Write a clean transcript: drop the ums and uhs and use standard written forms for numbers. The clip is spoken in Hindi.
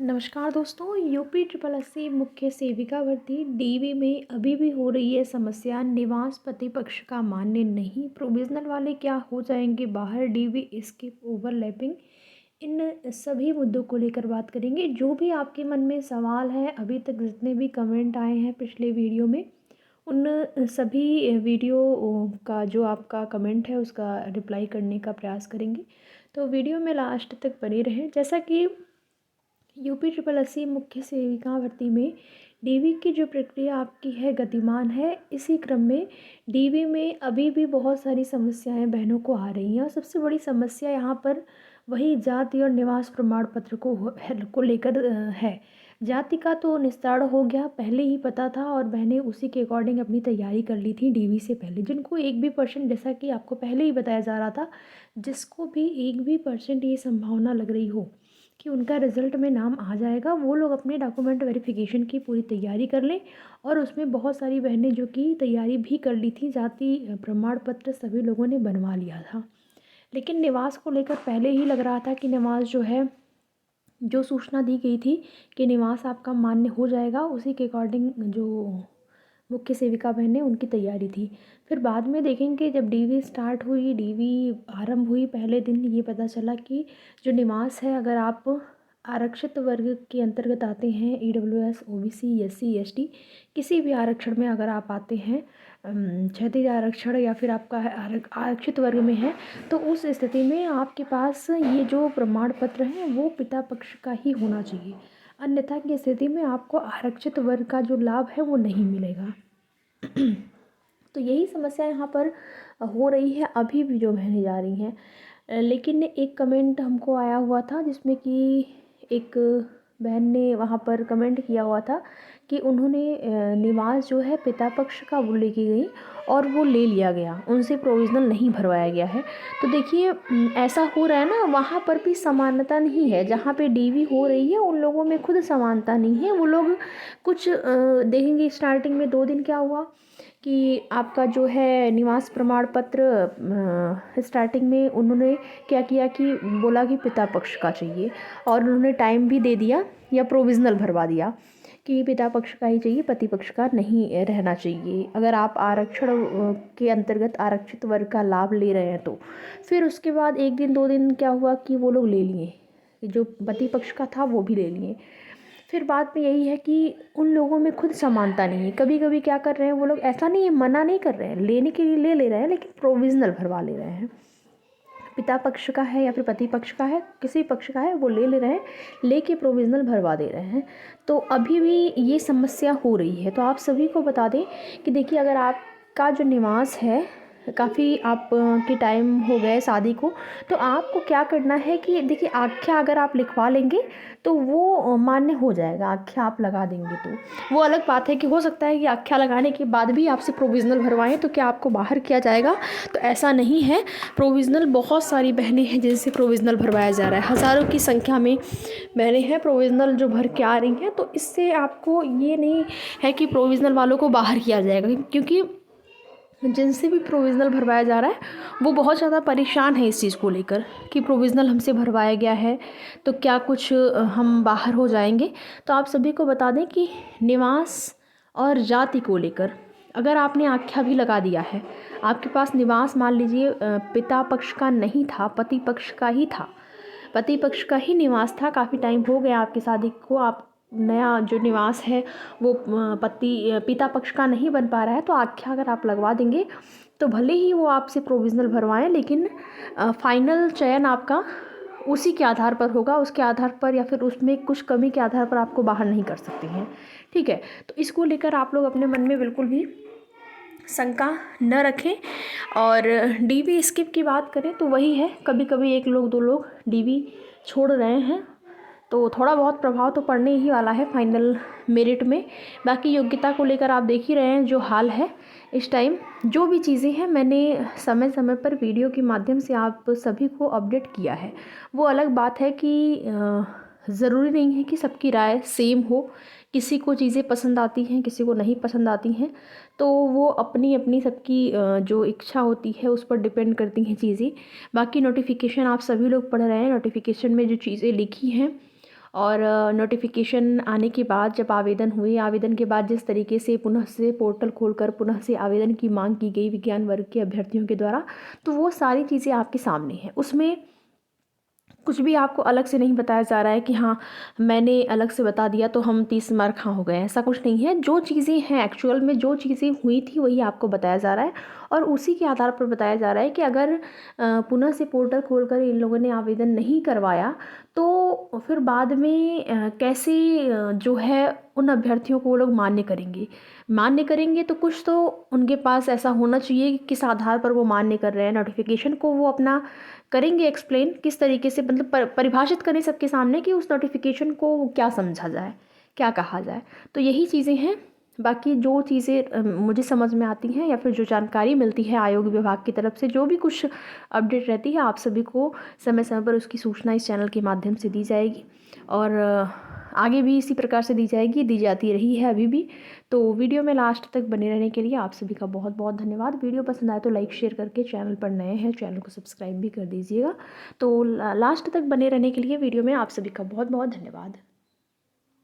नमस्कार दोस्तों। यूपी ट्रिपल एससी मुख्य सेविका भर्ती डीवी में अभी भी हो रही है समस्या। निवास प्रतिपक्ष का मान्य नहीं, प्रोविजनल वाले क्या हो जाएंगे बाहर, डीवी स्किप ओवरलैपिंग, इन सभी मुद्दों को लेकर बात करेंगे। जो भी आपके मन में सवाल है, अभी तक जितने भी कमेंट आए हैं पिछले वीडियो में, उन सभी वीडियो का जो आपका कमेंट है उसका रिप्लाई करने का प्रयास करेंगे। तो वीडियो में लास्ट तक बने रहें। जैसा कि यूपी ट्रिपल एससी मुख्य सेविका भर्ती में डीवी की जो प्रक्रिया आपकी है गतिमान है, इसी क्रम में डीवी में अभी भी बहुत सारी समस्याएं बहनों को आ रही हैं। और सबसे बड़ी समस्या यहाँ पर वही जाति और निवास प्रमाण पत्र को लेकर है। जाति का तो निस्तारण हो गया, पहले ही पता था और बहनें उसी के अकॉर्डिंग अपनी तैयारी कर ली थी डीवी से पहले। जिनको 1% जैसा कि आपको पहले ही बताया जा रहा था, जिसको भी 1% ये संभावना लग रही हो कि उनका रिज़ल्ट में नाम आ जाएगा, वो लोग अपने डॉक्यूमेंट वेरिफिकेशन की पूरी तैयारी कर लें। और उसमें बहुत सारी बहनें जो कि तैयारी भी कर ली थी, जाति प्रमाण पत्र सभी लोगों ने बनवा लिया था। लेकिन निवास को लेकर पहले ही लग रहा था कि निवास जो है, जो सूचना दी गई थी कि निवास आपका मान्य हो जाएगा, उसी के अकॉर्डिंग जो मुख्य सेविका बहन है उनकी तैयारी थी। फिर बाद में देखेंगे जब डीवी स्टार्ट हुई, डीवी आरंभ हुई, पहले दिन ये पता चला कि जो निवास है, अगर आप आरक्षित वर्ग के अंतर्गत आते हैं, ईडब्ल्यूएस, ओबीसी, एससी, एसटी, किसी भी आरक्षण में अगर आप आते हैं, क्षैतिज आरक्षण या फिर आपका आरक्षित वर्ग में है, तो उस स्थिति में आपके पास ये जो प्रमाण पत्र हैं वो पिता पक्ष का ही होना चाहिए। अन्यथा की स्थिति में आपको आरक्षित वर्ग का जो लाभ है वो नहीं मिलेगा। तो यही समस्या यहाँ पर हो रही है, अभी भी जो बहनें जा रही हैं। लेकिन एक कमेंट हमको आया हुआ था जिसमें कि एक बहन ने वहाँ पर कमेंट किया हुआ था कि उन्होंने निवास जो है पिता पक्ष का वो लेके गई और वो ले लिया गया, उनसे प्रोविज़नल नहीं भरवाया गया है। तो देखिए, ऐसा हो रहा है ना, वहाँ पर भी समानता नहीं है। जहाँ पे डीवी हो रही है उन लोगों में खुद समानता नहीं है। वो लोग कुछ देखेंगे। स्टार्टिंग में 2 दिन क्या हुआ कि आपका जो है निवास प्रमाण पत्र, स्टार्टिंग में उन्होंने क्या किया कि बोला कि पिता पक्ष का चाहिए, और उन्होंने टाइम भी दे दिया या प्रोविज़नल भरवा दिया कि पिता पक्ष का ही चाहिए, पति पक्ष का नहीं रहना चाहिए, अगर आप आरक्षण के अंतर्गत आरक्षित वर्ग का लाभ ले रहे हैं तो। फिर उसके बाद 1 दिन 2 दिन क्या हुआ कि वो लोग ले लिए, जो पति पक्ष का था वो भी ले लिए। फिर बात में यही है कि उन लोगों में खुद समानता नहीं है। कभी कभी क्या कर रहे हैं वो लोग, ऐसा नहीं है, मना नहीं कर रहे हैं, लेने के लिए ले रहे हैं, लेकिन प्रोविज़नल भरवा ले रहे हैं। पिता पक्ष का है या फिर पति पक्ष का है, किसी पक्ष का है, वो ले रहे हैं, लेके प्रोविज़नल भरवा दे रहे हैं। तो अभी भी ये समस्या हो रही है। तो आप सभी को बता दें कि देखिए, अगर आपका जो निवास है, काफ़ी आप के टाइम हो गए शादी को, तो आपको क्या करना है कि देखिए, आख्या अगर आप लिखवा लेंगे तो वो मान्य हो जाएगा। आख्या आप लगा देंगे तो वो अलग बात है कि हो सकता है कि आख्या लगाने के बाद भी आपसे प्रोविज़नल भरवाएं तो क्या आपको बाहर किया जाएगा, तो ऐसा नहीं है। प्रोविज़नल बहुत सारी बहनें हैं जिनसे प्रोविज़नल भरवाया जा रहा है, हज़ारों की संख्या में बहनें हैं प्रोविज़नल जो भर के आ रही हैं। तो इससे आपको ये नहीं है कि प्रोविज़नल वालों को बाहर किया जाएगा, क्योंकि जिनसे भी प्रोविज़नल भरवाया जा रहा है वो बहुत ज़्यादा परेशान है इस चीज़ को लेकर कि प्रोविज़नल हमसे भरवाया गया है तो क्या कुछ हम बाहर हो जाएंगे। तो आप सभी को बता दें कि निवास और जाति को लेकर अगर आपने आख्या भी लगा दिया है, आपके पास निवास मान लीजिए पिता पक्ष का नहीं था, पति पक्ष का ही था, पति पक्ष का ही निवास था, काफ़ी टाइम हो गया आपकी शादी को, आप नया जो निवास है वो पिता पक्ष का नहीं बन पा रहा है, तो आख्या अगर आप लगवा देंगे तो भले ही वो आपसे प्रोविज़नल भरवाएं, लेकिन फाइनल चयन आपका उसी के आधार पर होगा, उसके आधार पर या फिर उसमें कुछ कमी के आधार पर आपको बाहर नहीं कर सकते हैं। ठीक है, तो इसको लेकर आप लोग अपने मन में बिल्कुल भी शंका न रखें। और डीवी स्किप की बात करें तो वही है, कभी कभी 1 लोग 2 लोग डीवी छोड़ रहे हैं, तो थोड़ा बहुत प्रभाव तो पड़ने ही वाला है फाइनल मेरिट में। बाकी योग्यता को लेकर आप देख ही रहे हैं जो हाल है इस टाइम। जो भी चीज़ें हैं मैंने समय समय पर वीडियो के माध्यम से आप सभी को अपडेट किया है। वो अलग बात है कि ज़रूरी नहीं है कि सबकी राय सेम हो, किसी को चीज़ें पसंद आती हैं, किसी को नहीं पसंद आती हैं, तो वो अपनी अपनी सबकी जो इच्छा होती है उस पर डिपेंड करती हैं चीज़ें। बाकी नोटिफिकेशन आप सभी लोग पढ़ रहे हैं, नोटिफिकेशन में जो चीज़ें लिखी हैं और नोटिफिकेशन आने के बाद जब आवेदन हुए, आवेदन के बाद जिस तरीके से पुनः से पोर्टल खोलकर पुनः से आवेदन की मांग की गई विज्ञान वर्ग के अभ्यर्थियों के द्वारा, तो वो सारी चीज़ें आपके सामने हैं। उसमें कुछ भी आपको अलग से नहीं बताया जा रहा है कि हाँ मैंने अलग से बता दिया तो हम 30 मार्क हाँ हो गए, ऐसा कुछ नहीं है। जो चीज़ें हैं एक्चुअल में, जो चीज़ें हुई थी वही आपको बताया जा रहा है और उसी के आधार पर बताया जा रहा है कि अगर पुनः से पोर्टल खोलकर इन लोगों ने आवेदन नहीं करवाया तो फिर बाद में कैसे जो है उन अभ्यर्थियों को वो लोग मान्य करेंगे तो कुछ तो उनके पास ऐसा होना चाहिए कि किस आधार पर वो मान्य कर रहे हैं। नोटिफिकेशन को वो अपना करेंगे एक्सप्लेन किस तरीके से, मतलब परिभाषित करें सबके सामने कि उस नोटिफिकेशन को क्या समझा जाए, क्या कहा जाए। तो यही चीज़ें हैं। बाकी जो चीज़ें मुझे समझ में आती हैं या फिर जो जानकारी मिलती है आयोग विभाग की तरफ से, जो भी कुछ अपडेट रहती है, आप सभी को समय समय पर उसकी सूचना इस चैनल के माध्यम से दी जाएगी और आगे भी इसी प्रकार से दी जाएगी, दी जाती रही है अभी भी। तो वीडियो में लास्ट तक बने रहने के लिए आप सभी का बहुत बहुत धन्यवाद। वीडियो पसंद आए तो लाइक शेयर करके, चैनल पर नए हैं चैनल को सब्सक्राइब भी कर दीजिएगा। तो लास्ट तक बने रहने के लिए वीडियो में आप सभी का बहुत बहुत धन्यवाद।